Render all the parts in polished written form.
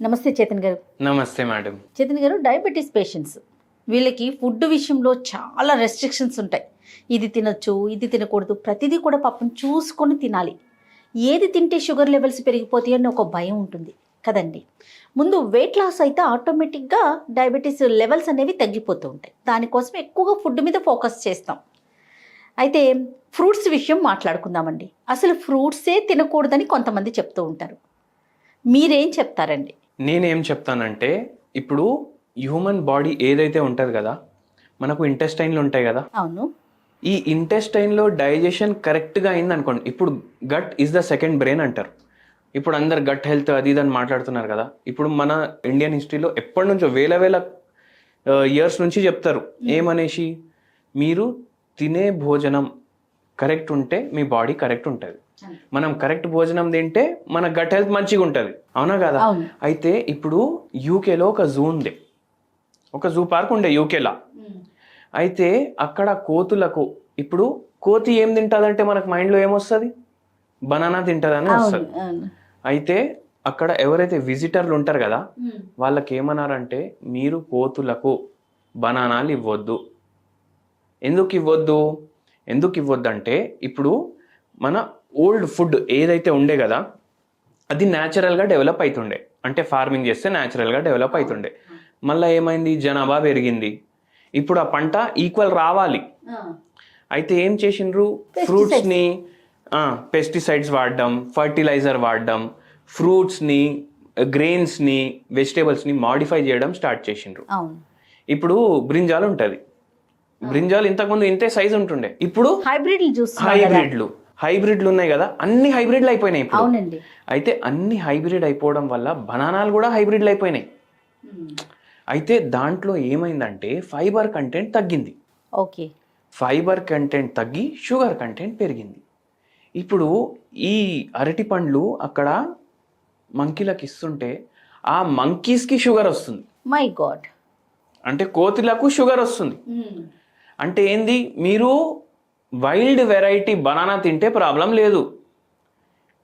నమస్తే చేతన్ గారు. నమస్తే మేడం. చేతన్ గారు, డయాబెటీస్ పేషెంట్స్ వీళ్ళకి ఫుడ్ విషయంలో చాలా రెస్ట్రిక్షన్స్ ఉంటాయి. ఇది తినొచ్చు, ఇది తినకూడదు, ప్రతిదీ కూడా పాపం చూసుకొని తినాలి. ఏది తింటే షుగర్ లెవెల్స్ పెరిగిపోతాయి అని ఒక భయం ఉంటుంది కదండి. ముందు వెయిట్ లాస్ అయితే ఆటోమేటిక్గా డయాబెటీస్ లెవెల్స్ అనేవి తగ్గిపోతూ ఉంటాయి. దానికోసం ఎక్కువగా ఫుడ్ మీద ఫోకస్ చేస్తాం. అయితే ఫ్రూట్స్ విషయం మాట్లాడుకుందామండి. అసలు ఫ్రూట్సే తినకూడదని కొంతమంది చెప్తూ ఉంటారు. మీరేం చెప్తారండి? నేనేం చెప్తానంటే, ఇప్పుడు హ్యూమన్ బాడీ ఏదైతే ఉంటుంది కదా, మనకు ఇంటెస్టైన్లు ఉంటాయి కదా. అవును. ఈ ఇంటెస్టైన్లో డైజెషన్ కరెక్ట్గా అయింది అనుకోండి. ఇప్పుడు gut is the second brain అంటారు. ఇప్పుడు అందరు గట్ హెల్త్ అది ఇది అని మాట్లాడుతున్నారు కదా. ఇప్పుడు మన ఇండియన్ హిస్టరీలో ఎప్పటి నుంచో వేల ఇయర్స్ నుంచి చెప్తారు ఏమనేసి, మీరు తినే భోజనం కరెక్ట్ ఉంటే మీ బాడీ కరెక్ట్ ఉంటుంది. మనం కరెక్ట్ భోజనం తింటే మన గట్ హెల్త్ మంచిగా ఉంటుంది. అవునా కదా? అయితే ఇప్పుడు యూకేలో ఒక జూ ఉంది, ఒక జూ పార్క్ ఉండే యూకేలో. అయితే అక్కడ కోతులకు, ఇప్పుడు కోతి ఏం తింటుందంటే మనకు మైండ్లో ఏమొస్తుంది, బనానా తింటుందని వస్తుంది. అయితే అక్కడ ఎవరైతే విజిటర్లు ఉంటారు కదా, వాళ్ళకి ఏమన్నారంటే, మీరు కోతులకు బనానాలు ఇవ్వద్దు. ఎందుకు ఇవ్వద్దు అంటే, ఇప్పుడు మన ఓల్డ్ ఫుడ్ ఏదైతే ఉండే కదా, అది న్యాచురల్గా డెవలప్ అవుతుండే. అంటే ఫార్మింగ్ చేస్తే న్యాచురల్గా డెవలప్ అవుతుండే. మళ్ళీ ఏమైంది, జనాభా పెరిగింది. ఇప్పుడు ఆ పంట ఈక్వల్ రావాలి. అయితే ఏం చేసిండ్రు, ఫ్రూట్స్ని పెస్టిసైడ్స్ వాడడం, ఫర్టిలైజర్ వాడడం, ఫ్రూట్స్ని, గ్రెయిన్స్ని, వెజిటేబుల్స్ని మాడిఫై చేయడం స్టార్ట్ చేసిండ్రు. ఇప్పుడు బ్రింజాల్ ఉంటుంది. బ్రింజాల్ ఇంతకుముందు ఇంతే సైజ్ ఉంటుండే, ఇప్పుడు హైబ్రిడ్లు ఉన్నాయి కదా, అన్ని హైబ్రిడ్లు అయిపోయినాయి ఇప్పుడు. అయితే అన్ని హైబ్రిడ్ అయిపోవడం వల్ల బనానాలు కూడా హైబ్రిడ్లు అయిపోయినాయి. అయితే దాంట్లో ఏమైందంటే ఫైబర్ కంటెంట్ తగ్గింది. ఓకే, ఫైబర్ కంటెంట్ తగ్గి షుగర్ కంటెంట్ పెరిగింది. ఇప్పుడు ఈ అరటి పండ్లు అక్కడ మంకీలకు ఇస్తుంటే ఆ మంకీస్కి షుగర్ వస్తుంది. మై గాడ్, అంటే కోతులకు షుగర్ వస్తుంది. అంటే ఏంది, మీరు వైల్డ్ వెరైటీ బనానా తింటే ప్రాబ్లం లేదు.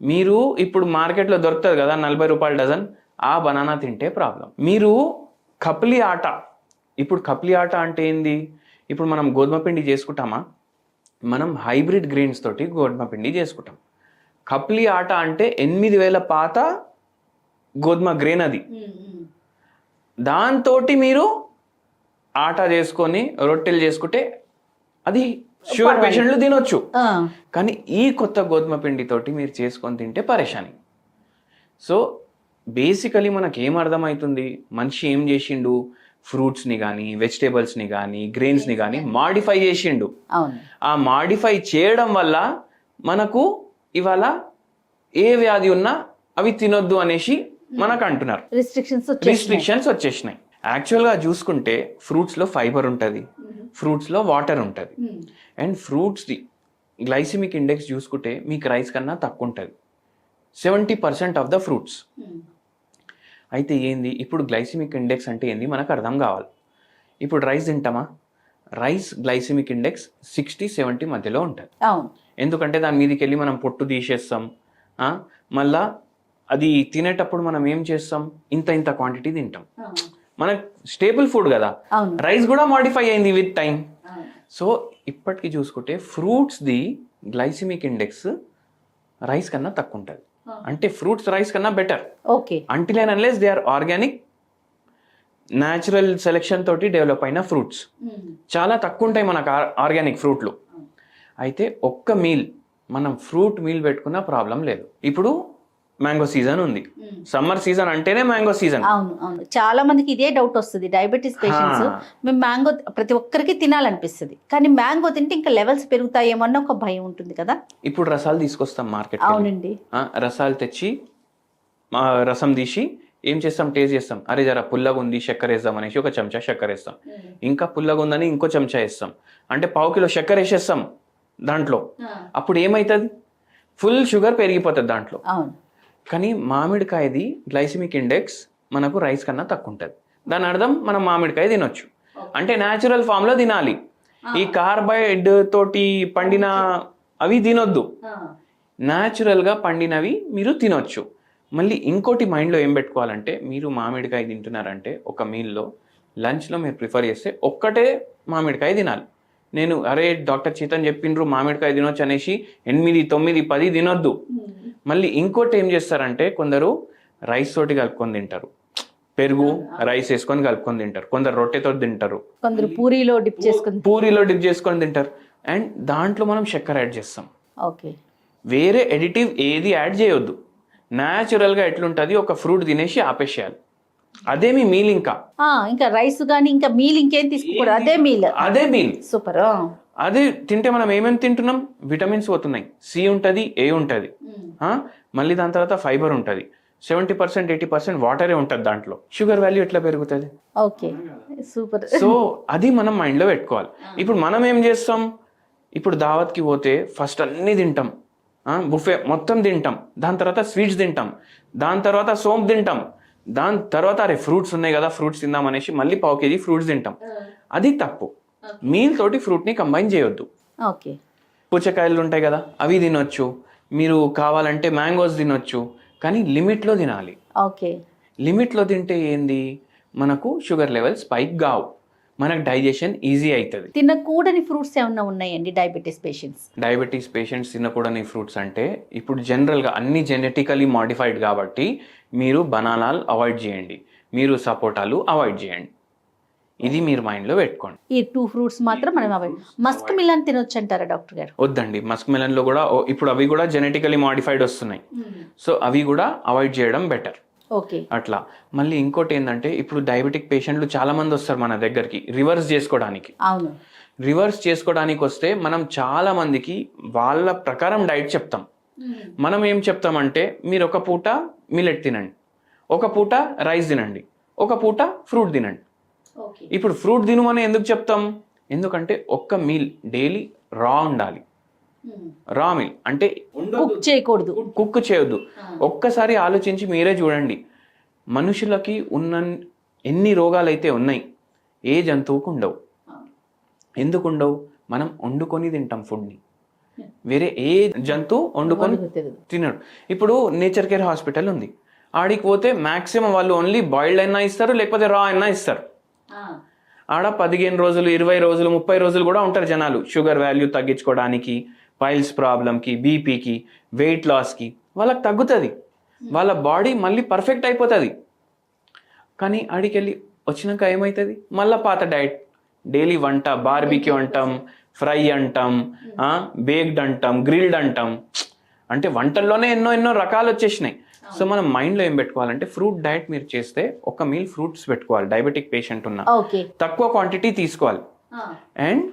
మీరు ఇప్పుడు మార్కెట్లో దొరుకుతుంది కదా 40 రూపాయల డజన్, ఆ బనానా తింటే ప్రాబ్లం. మీరు కప్లీ ఆట, ఇప్పుడు కప్లీ ఆట అంటే ఏంది, ఇప్పుడు మనం గోధుమ పిండి చేసుకుంటామా, మనం హైబ్రిడ్ గ్రెయిన్స్ తోటి గోధుమ పిండి చేసుకుంటాం. కప్లీ ఆట అంటే 8000 పాత గోధుమ గ్రెయిన్ అది. దాంతో మీరు ఆట చేసుకొని రొట్టెలు చేసుకుంటే అది షుగర్ పేషెంట్లు తినొచ్చు. కానీ ఈ కొత్త గోధుమ పిండితోటి మీరు చేసుకొని తింటే పరేషాని. సో బేసికలీ మనకి ఏం అర్థమవుతుంది, మనిషి ఏం చేసిండు, ఫ్రూట్స్ని కానీ, వెజిటేబుల్స్ని కానీ, గ్రెయిన్స్ని కానీ మాడిఫై చేసిండు. ఆ మాడిఫై చేయడం వల్ల మనకు ఇవాళ ఏ వ్యాధి ఉన్నా అవి తినొద్దు అనేసి మనకు అంటున్నారు. రిస్ట్రిక్షన్స్ వచ్చేసినాయి. యాక్చువల్గా చూసుకుంటే ఫ్రూట్స్లో ఫైబర్ ఉంటుంది, ఫ్రూట్స్లో వాటర్ ఉంటుంది. అండ్ ఫ్రూట్స్ది గ్లైసిమిక్ ఇండెక్స్ చూసుకుంటే మీకు రైస్ కన్నా తక్కువ ఉంటుంది, 70% ఆఫ్ ద ఫ్రూట్స్. అయితే ఏంది, ఇప్పుడు గ్లైసిమిక్ ఇండెక్స్ అంటే ఏంది మనకు అర్థం కావాలి. ఇప్పుడు రైస్ తింటామా, రైస్ గ్లైసిమిక్ ఇండెక్స్ 60-70 మధ్యలో ఉంటుంది. ఎందుకంటే దాని మీదకి వెళ్ళి మనం పొట్టు తీసేస్తాం. మళ్ళా అది తినేటప్పుడు మనం ఏం చేస్తాం, ఇంత క్వాంటిటీ తింటాం. మన స్టేబుల్ ఫుడ్ కదా, రైస్ కూడా మాడిఫై అయింది విత్ టైం. సో ఇప్పటికి చూసుకుంటే ఫ్రూట్స్ది గ్లైసిమిక్ ఇండెక్స్ రైస్ కన్నా తక్కువ ఉంటుంది. అంటే ఫ్రూట్స్ రైస్ కన్నా better. Until and unless they are organic, natural selection తోటి డెవలప్ అయిన ఫ్రూట్స్ చాలా తక్కువ ఉంటాయి మనకు ఆర్గానిక్ ఫ్రూట్లు. అయితే ఒక్క మీల్ మనం ఫ్రూట్ మీల్ పెట్టుకున్న ప్రాబ్లం లేదు. ఇప్పుడు మ్యాంగో సీజన్ ఉంది, సమ్మర్ సీజన్ అంటేనే మ్యాంగో సీజన్. అవును, చాలా మందికి ఇదే డౌట్ వస్తుంది డయాబెటీస్ పేషెంట్స్. మేము మ్యాంగో ప్రతి ఒక్కరికి తినాలనిపిస్తుంది, కానీ మ్యాంగో తింటే ఇంకా లెవెల్స్ పెరుగుతాయేమో అన్న ఒక భయం ఉంటుంది కదా. ఇప్పుడు రసాలు తీసుకొస్తాం మార్కెట్. అవునండి, రసాలు తెచ్చి రసం తీసి ఏం చేస్తాం, టేస్ట్ చేస్తాం. అరే జర పుల్లగా ఉంది, చక్కెర వేద్దాం అనేసి ఒక చెంచా చక్కెర వేస్తాం. ఇంకా పుల్లగా ఉందని ఇంకో చెంచా వేస్తాం. అంటే 1/2 కిలో చక్కెర వేసేస్తాం దాంట్లో. అప్పుడు ఏమవుతుంది, ఫుల్ షుగర్ పెరిగిపోతుంది దాంట్లో. కానీ మామిడికాయది గ్లైసిమిక్ ఇండెక్స్ మనకు రైస్ కన్నా తక్కువ ఉంటుంది. దాని అర్థం మనం మామిడికాయ తినొచ్చు. అంటే న్యాచురల్ ఫామ్లో తినాలి. ఈ కార్బైడ్ తోటి పండిన అవి తినొద్దు, న్యాచురల్గా పండినవి మీరు తినొచ్చు. మళ్ళీ ఇంకోటి మైండ్లో ఏం పెట్టుకోవాలంటే, మీరు మామిడికాయ తింటున్నారంటే ఒక మీల్లో లంచ్లో మీరు ప్రిఫర్ చేస్తే ఒక్కటే మామిడికాయ తినాలి. నేను అరే డాక్టర్ చీతన్ చెప్పిండ్రు మామిడికాయ తినొచ్చు అనేసి 8, 9, 10 తినొద్దు. మళ్ళీ ఇంకోటి ఏం చేస్తారంటే కొందరు రైస్ తోటి కలుపుకొని తింటారు, పెరుగు రైస్ వేసుకొని కలుపుకొని తింటారు, కొందరు రొట్టెతో తింటారు, కొందరు పూరీలో డిప్ చేసుకొని తింటారు. అండ్ దాంట్లో మనం చక్కెర యాడ్ చేస్తాం. ఓకే, వేరే ఎడిటివ్ ఏది యాడ్ చేయొద్దు. న్యాచురల్గా ఎట్లుంటుంది ఒక ఫ్రూట్ తినేసి ఆపేసేయాలి. అదే మీ మీల్. ఇంకా రైస్ కానీ ఇంకా మీల్ ఇంకేం తీసుకోకూడదు, అదే మీల్. సూపర్. అది తింటే మనం ఏమేమి తింటున్నాం, విటమిన్స్ పోతున్నాయి, సి ఉంటుంది, ఏ ఉంటుంది, మళ్ళీ దాని తర్వాత ఫైబర్ ఉంటుంది, 70% 80% వాటరే ఉంటుంది దాంట్లో. షుగర్ వాల్యూ ఎట్లా పెరుగుతుంది? Okay, super. సో అది మనం మైండ్లో పెట్టుకోవాలి. ఇప్పుడు మనం ఏం చేస్తాం, ఇప్పుడు దావత్కి పోతే ఫస్ట్ అన్నీ తింటాం, బుఫే మొత్తం తింటాం, దాని తర్వాత స్వీట్స్ తింటాం, దాని తర్వాత సోంపు తింటాం, దాని తర్వాత అరే ఫ్రూట్స్ ఉన్నాయి కదా ఫ్రూట్స్ తిందాం అనేసి మళ్ళీ 1/4 kg ఫ్రూట్స్ తింటాం. అది తప్పు. మీల్ తోటి ఫ్రూట్ని కంబైన్ చేయొద్దు. ఓకే, పుచ్చకాయలు ఉంటాయి కదా అవి తినొచ్చు, మీరు కావాలంటే మ్యాంగోస్ తినొచ్చు, కానీ లిమిట్లో తినాలి. ఓకే, లిమిట్లో తింటే ఏంది, మనకు షుగర్ లెవెల్ స్పైక్ కావు, మనకు డైజెషన్ ఈజీ అవుతుంది. తినకూడని ఫ్రూట్స్ ఏమన్నా ఉన్నాయండి డయాబెటీస్ పేషెంట్స్ తినకూడని ఫ్రూట్స్ అంటే ఇప్పుడు జనరల్గా అన్ని జెనెటికలీ మాడిఫైడ్ కాబట్టి మీరు బనానాలు అవాయిడ్ చేయండి, మీరు సపోటాలు అవాయిడ్ చేయండి. ఇది మీరు మైండ్లో పెట్టుకోండి. ఈ 2 ఫ్రూట్స్ మాత్రం మనం అవాయిడ్. మస్క్ మిలన్ తినొచ్చు అంటారా డాక్టర్ గారు? వద్దండి, మస్క్ మిలన్లో కూడా ఇప్పుడు అవి కూడా జెనెటికలీ మాడిఫైడ్ వస్తున్నాయి, సో అవి కూడా అవాయిడ్ చేయడం బెటర్. ఓకే, అట్లా. మళ్ళీ ఇంకోటి ఏంటంటే ఇప్పుడు డయాబెటిక్ పేషెంట్లు చాలా మంది వస్తారు మన దగ్గరికి రివర్స్ చేసుకోవడానికి. అవును, రివర్స్ చేసుకోవడానికి వస్తే మనం చాలా మందికి వాళ్ళ ప్రకారం డైట్ చెప్తాం. మనం ఏం చెప్తామంటే మీరు ఒక పూట మిల్లెట్ తినండి, ఒక పూట రైస్ తినండి, ఒక పూట ఫ్రూట్ తినండి. ఇప్పుడు ఫ్రూట్ తినమని ఎందుకు చెప్తాం, ఎందుకంటే ఒక్క మీల్ డైలీ రా ఉండాలి. రా మీల్ అంటే కుక్ చేయొద్దు. ఒక్కసారి ఆలోచించి మీరే చూడండి, మనుషులకి ఉన్న ఎన్ని రోగాలు అయితే ఉన్నాయి ఏ జంతువుకు ఉండవు. ఎందుకు ఉండవు? మనం వండుకొని తింటాం ఫుడ్ని, వేరే ఏ జంతువు వండుకొని తినడు. ఇప్పుడు నేచర్ కేర్ హాస్పిటల్ ఉంది, ఆడికి పోతే మ్యాక్సిమం వాళ్ళు ఓన్లీ బాయిల్డ్ అయినా ఇస్తారు, లేకపోతే రా అయినా ఇస్తారు. ఆడ 15 రోజులు 20 రోజులు 30 రోజులు కూడా ఉంటారు జనాలు, షుగర్ వాల్యూ తగ్గించుకోవడానికి, పైల్స్ ప్రాబ్లంకి, బీపీకి, వెయిట్ లాస్కి. వాళ్ళకి తగ్గుతుంది, వాళ్ళ బాడీ మళ్ళీ పర్ఫెక్ట్ అయిపోతుంది. కానీ ఆడికి వెళ్ళి వచ్చినాక ఏమవుతుంది, మళ్ళీ పాత డైట్, డైలీ వంట, బార్బిక్యూ అంటాం, ఫ్రై అంటాం, బేక్డ్ అంటాం, గ్రిల్డ్ అంటాం. అంటే వంటల్లోనే ఎన్నో రకాలు వచ్చేసినాయి. సో మనం మైండ్లో ఏం పెట్టుకోవాలంటే ఫ్రూట్ డైట్ మీరు చేస్తే ఒక మీల్ ఫ్రూట్స్ పెట్టుకోవాలి. డయాబెటిక్ పేషెంట్ ఉన్న తక్కువ క్వాంటిటీ తీసుకోవాలి. అండ్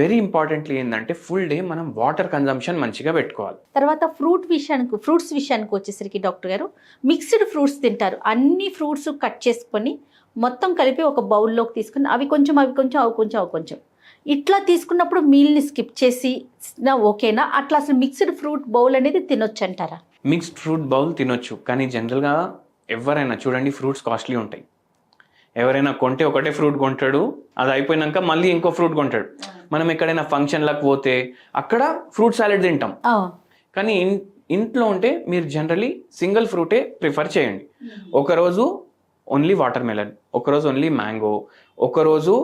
వెరీ ఇంపార్టెంట్లీ ఏంటంటే ఫుల్ డే మనం వాటర్ కన్జంప్షన్ మంచిగా పెట్టుకోవాలి. తర్వాత ఫ్రూట్స్ విషయానికి వచ్చేసరికి డాక్టర్ గారు మిక్స్డ్ ఫ్రూట్స్ తింటారు. అన్ని ఫ్రూట్స్ కట్ చేసుకొని మొత్తం కలిపి ఒక బౌల్లోకి తీసుకుని అవి కొంచెం ఇట్లా తీసుకున్నప్పుడు మీల్ని స్కిప్ చేసి ఓకేనా? అట్లా అసలు మిక్స్డ్ ఫ్రూట్ బౌల్ అనేది తినొచ్చు అంటారా? మిక్స్డ్ ఫ్రూట్ బౌల్ తినొచ్చు, కానీ జనరల్గా ఎవరైనా చూడండి ఫ్రూట్స్ కాస్ట్లీ ఉంటాయి. ఎవరైనా కొంటే ఒకటే ఫ్రూట్ కొంటాడు, అది అయిపోయినాక మళ్ళీ ఇంకో ఫ్రూట్ కొంటాడు. మనం ఎక్కడైనా ఫంక్షన్లకు పోతే అక్కడ ఫ్రూట్ సాలెడ్ తింటాం, కానీ ఇంట్లో ఉంటే మీరు జనరలీ సింగిల్ ఫ్రూటే ప్రిఫర్ చేయండి. ఒకరోజు ఓన్లీ వాటర్ మెలన్, ఒకరోజు ఓన్లీ మ్యాంగో, ఒకరోజు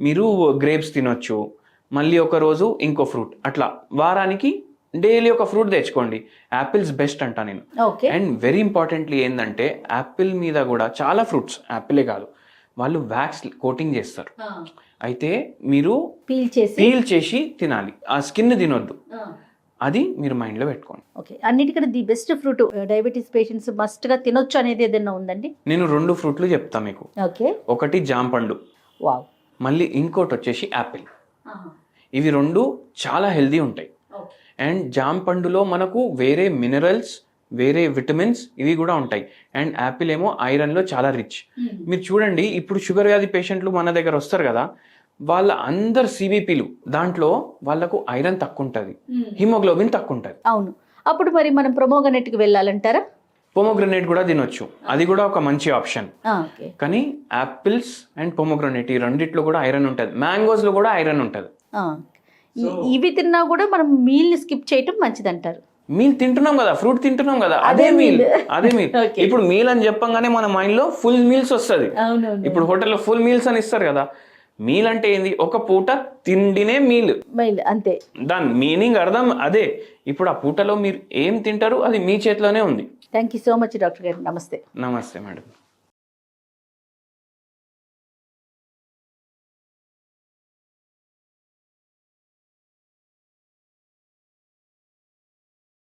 మీరు గ్రేప్స్ తినొచ్చు, మళ్ళీ ఒకరోజు ఇంకో ఫ్రూట్. అట్లా వారానికి డైలీ ఒక ఫ్రూట్ తెచ్చుకోండి. యాపిల్స్ బెస్ట్ అంటా నేను. అండ్ వెరీ ఇంపార్టెంట్లీ ఏంటంటే యాపిల్ మీద కూడా చాలా ఫ్రూట్స్, యాపిలే కాదు, వాళ్ళు వ్యాక్స్ కోటింగ్ చేస్తారు. అయితే మీరు పీల్ చేసి తినాలి, ఆ స్కిన్ తినొద్దు. అది మీరు మైండ్లో పెట్టుకోండి. ఓకే, అన్నిటికన్నా the best fruit diabetes patients మస్ట్గా తినొచ్చు అనేది ఏదైనా ఉందండి? నేను 2 ఫ్రూట్లు చెప్తా మీకు. ఓకే, ఒకటి జాంపండు, మళ్ళీ ఇంకోటి వచ్చేసి యాపిల్. ఇవి 2 చాలా హెల్దీ ఉంటాయి. అండ్ జామ పండులో మనకు వేరే మినరల్స్, వేరే విటమిన్స్ ఇవి కూడా ఉంటాయి. అండ్ యాపిల్ ఏమో ఐరన్లో చాలా రిచ్. మీరు చూడండి ఇప్పుడు షుగర్ వ్యాధి పేషెంట్లు మన దగ్గర వస్తారు కదా, వాళ్ళ అందరు సిబిపిలు దాంట్లో వాళ్ళకు ఐరన్ తక్కువ ఉంటుంది, హిమోగ్లోబిన్ తక్కువ ఉంటుంది. అవును, అప్పుడు మరి మనం పొమోగ్రనేట్కి వెళ్ళాలంటారా? పొమోగ్రనేట్ కూడా తినొచ్చు, అది కూడా ఒక మంచి ఆప్షన్. కానీ యాపిల్స్ అండ్ పొమోగ్రనేట్ ఈ రెండిట్లో కూడా ఐరన్ ఉంటుంది, మ్యాంగోస్లో కూడా ఐరన్ ఉంటుంది. ఇవి తిన్నా కూడా మనం మీల్ని స్కిప్ చేయటం మంచిది అంటారు. మీల్ తింటున్నాం కదా, ఫ్రూట్ తింటున్నాం కదా, అదే మీల్. అదే మీల్. Okay. ఇప్పుడు మీల్ అని చెప్పంగానే మన మైండ్ లో ఫుల్ మీల్స్ వస్తుంది. అవునవును. ఇప్పుడు హోటల్లో ఫుల్ మీల్స్ అని ఇస్తారు కదా. మీల్ అంటే ఏంది? ఒక పూట తిండినే మీల్. మైల్ అంతే. దాని మీనింగ్ అర్థం అదే. ఇప్పుడు ఆ పూటలో మీరు ఏం తింటారు అది మీ చేతిలోనే ఉంది. Thank you so much doctor గారు. నమస్తే. నమస్తే మేడం.